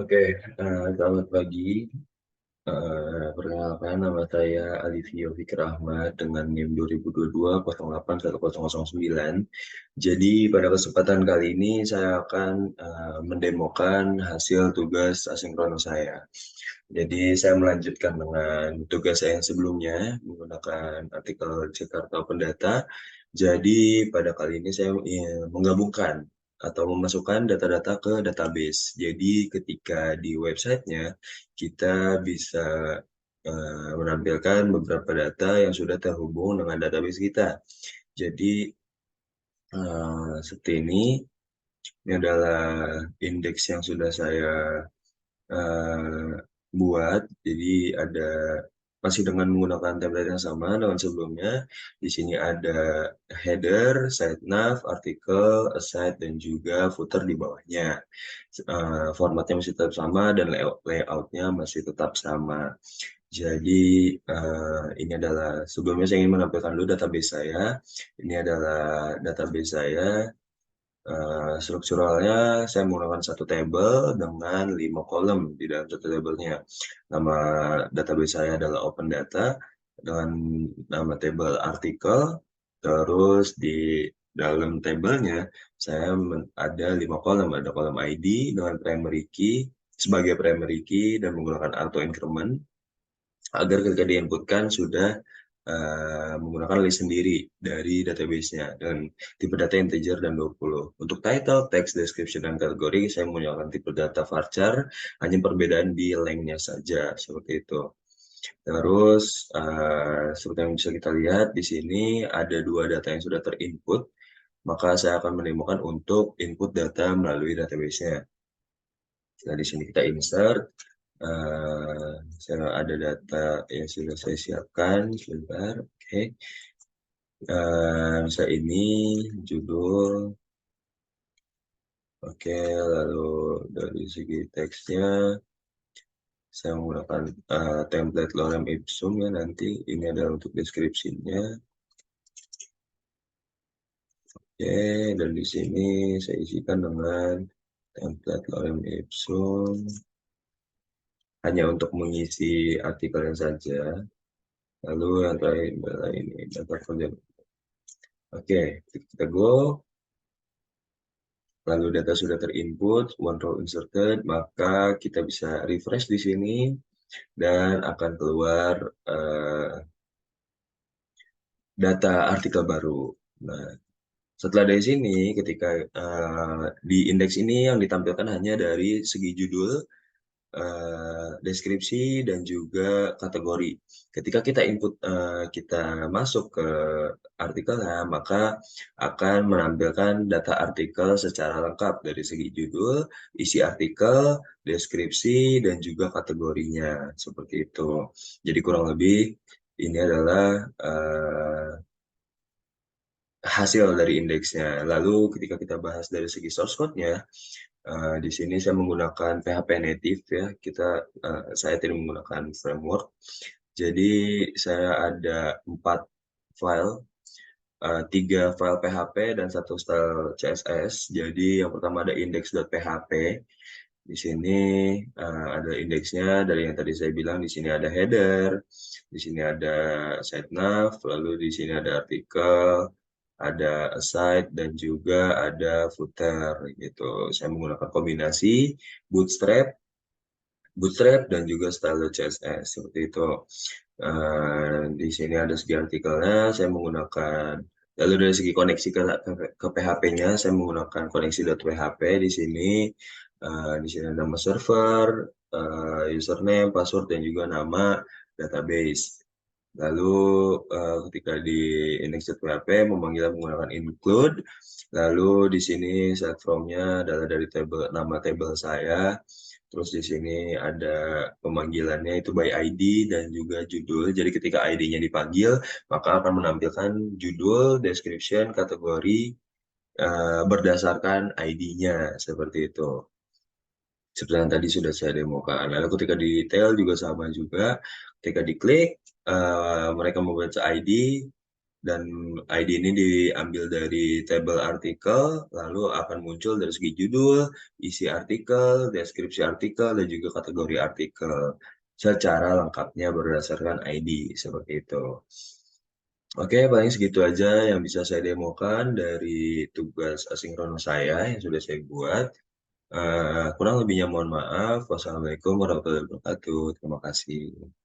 Oke, selamat pagi. Perkenalkan, nama saya Alivio Fikri Ahmad dengan NIM 2022-08109. Jadi pada kesempatan kali ini saya akan mendemokan hasil tugas asinkronus saya. Jadi saya melanjutkan dengan tugas saya yang sebelumnya menggunakan artikel Jakarta Open Data. Jadi pada kali ini saya menggabungkan atau memasukkan data-data ke database. Jadi ketika di websitenya kita bisa menampilkan beberapa data yang sudah terhubung dengan database kita. Jadi seperti ini. Ini adalah indeks yang sudah saya eh, buat. Jadi ada masih dengan menggunakan template yang sama dengan sebelumnya. Di sini ada header, site nav, artikel, aside, dan juga footer di bawahnya. Formatnya masih tetap sama dan layoutnya masih tetap sama. Jadi ini adalah sebelumnya saya ingin menampilkan dulu database saya. Ini adalah database saya. Strukturalnya saya menggunakan satu table dengan 5 kolom di dalam satu tabelnya. Nama database saya adalah open data dengan nama table artikel. Terus di dalam tabelnya saya ada 5 kolom, ada kolom ID dengan primary key sebagai primary key dan menggunakan auto increment agar ketika diinputkan sudah menggunakan list sendiri dari database-nya dan tipe data integer dan 20. Untuk title, text, description, dan kategori saya menggunakan tipe data varchar, hanya perbedaan di length-nya saja seperti itu. Terus seperti yang bisa kita lihat di sini ada dua data yang sudah terinput, maka saya akan menemukan untuk input data melalui database-nya. Nah, di sini kita insert. Saya ada data yang sudah saya siapkan. Sebentar, oke. Bisa ini judul. Oke, lalu dari segi teksnya, saya menggunakan template lorem ipsum ya nanti. Ini adalah untuk deskripsinya. Oke, dan di sini saya isikan dengan template lorem ipsum. Hanya untuk mengisi artikelnya saja. Lalu yang terakhir adalah ini data kerja. Oke, kita go. Lalu data sudah terinput, one row inserted, maka kita bisa refresh di sini dan akan keluar data artikel baru. Nah, setelah dari sini, ketika di indeks ini yang ditampilkan hanya dari segi judul, deskripsi dan juga kategori. Ketika kita input kita masuk ke artikelnya, maka akan menampilkan data artikel secara lengkap dari segi judul, isi artikel, deskripsi dan juga kategorinya seperti itu. Jadi kurang lebih ini adalah hasil dari indeksnya. Lalu ketika kita bahas dari segi source code-nya, di sini saya menggunakan PHP native ya. Saya tidak menggunakan framework. Jadi saya ada 4 file, 3 file PHP dan 1 style CSS. Jadi yang pertama ada index.php. Di sini ada indeksnya dari yang tadi saya bilang. Di sini ada header, di sini ada site nav, lalu di sini ada artikel, ada aside dan juga ada footer gitu. Saya menggunakan kombinasi bootstrap, dan juga style CSS seperti itu. Di sini ada segi artikelnya, saya menggunakan lalu dari segi koneksi ke PHP-nya, saya menggunakan koneksi.php di sini. Di sini ada nama server, username, password, dan juga nama database. Lalu ketika di index.php memanggil menggunakan include, lalu di sini set from-nya adalah dari nama table saya. Terus di sini ada pemanggilannya itu by ID dan juga judul. Jadi ketika ID-nya dipanggil, maka akan menampilkan judul, description, kategori berdasarkan ID-nya seperti itu. Seperti yang tadi sudah saya demokan. Lalu ketika di detail juga sama juga. Ketika diklik, mereka membaca ID, dan ID ini diambil dari tabel artikel, lalu akan muncul dari segi judul, isi artikel, deskripsi artikel, dan juga kategori artikel secara lengkapnya berdasarkan ID seperti itu. Oke, paling segitu aja yang bisa saya demokan dari tugas asinkronus saya yang sudah saya buat. Kurang lebihnya mohon maaf. Wassalamualaikum warahmatullahi wabarakatuh. Terima kasih.